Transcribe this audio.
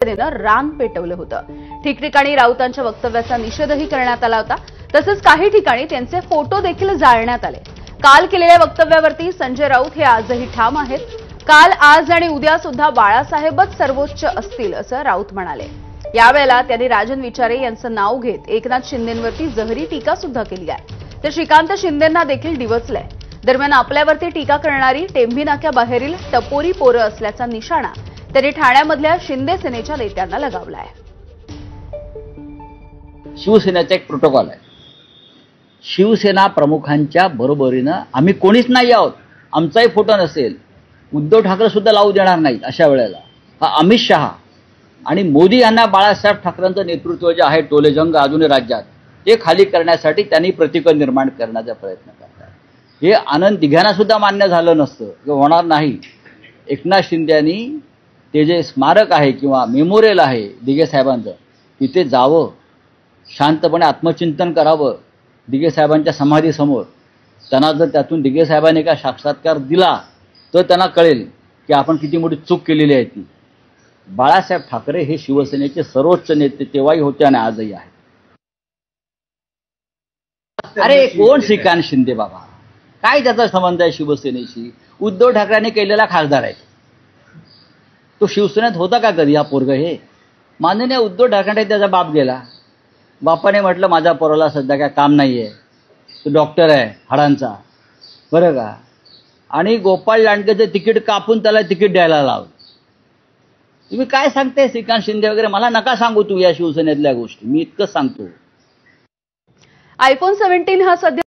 शिवसेनेनं रान पेटवलं होतं। ठिकठिकाणी राऊतांच्या वक्तव्याचा निषेधही करण्यात आला होता। तसंच काही ठिकाणी त्यांचे फोटो देखील जाळण्यात आले। काल केलेल्या वक्तव्यावरती संजय राऊत हे आजही ठाम आहेत। काल, आज आणि उद्या सुद्धा बाळासाहेबच सर्वोच्च असतील असं राऊत म्हणाले। यावेळेला त्यांनी राजन विचारे यांचं नाव घेत एकनाथ शिंदेंवरती जहरी टीका सुद्धा केली आहे। तर श्रीकांत शिंदेंना देखील डिवचलंय। दरम्यान आपल्यावरती टीका करणारी टेंभी नाक्याबाहेरील टपोरी पोरं असल्याचा निशाणा त्यांनी ठाण्यामधल्या शिंदे सेनेच्या नेत्यांना लगावलाय। शिवसेनेचा एक प्रोटोकॉल आहे। शिवसेना प्रमुखांच्या बरोबरीनं आम्ही कोणीच नाही आहोत। आमचाही फोटो नसेल, उद्धव ठाकरे सुद्धा लावू देणार नाहीत। अशा वेळेला हा अमित शहा आणि मोदी यांना बाळासाहेब ठाकरेंचं नेतृत्व जे आहे टोलेजंग अजूनही राज्यात ते खाली करण्यासाठी त्यांनी प्रतिकूल निर्माण करण्याचा प्रयत्न करतात। हे आनंद दिघ्यांना सुद्धा मान्य झालं नसतं किंवा होणार नाही। एकनाथ शिंदे यांनी ते जे स्मारक आहे किंवा मेमोरियल आहे दिघे साहेबांचं, तिथे जावं, शांतपणे आत्मचिंतन करावं दिघे साहेबांच्या समाधीसमोर। त्यांना जर त्यातून दिघे साहेबांनी का साक्षात्कार दिला तर त्यांना कळेल की आपण किती मोठी चूक केलेली आहे ती। बाळासाहेब ठाकरे हे शिवसेनेचे सर्वोच्च नेते तेव्हाही होते आणि आजही आहेत। अरे कोण श्रीकांत शिंदे बाबा, काय त्याचा संबंध आहे शिवसेनेशी? उद्धव ठाकरेंनी केलेला खासदार आहे तो। शिवसेनेत होता का कधी हा पोरग? हे माननीय उद्धव ठाकरे त्याचा बाप गेला। बापाने म्हटलं माझ्या पोराला सध्या काय काम नाहीये, तो डॉक्टर आहे हाडांचा, बरं का, आणि गोपाळ लांडगेचं तिकीट कापून त्याला तिकीट द्यायला लावलं। तुम्ही काय सांगताय श्रीकांत शिंदे वगैरे? मला नका सांगू तू या शिवसेनेतल्या गोष्टी, मी इतकंच सांगतो। iPhone 17 हा सध्या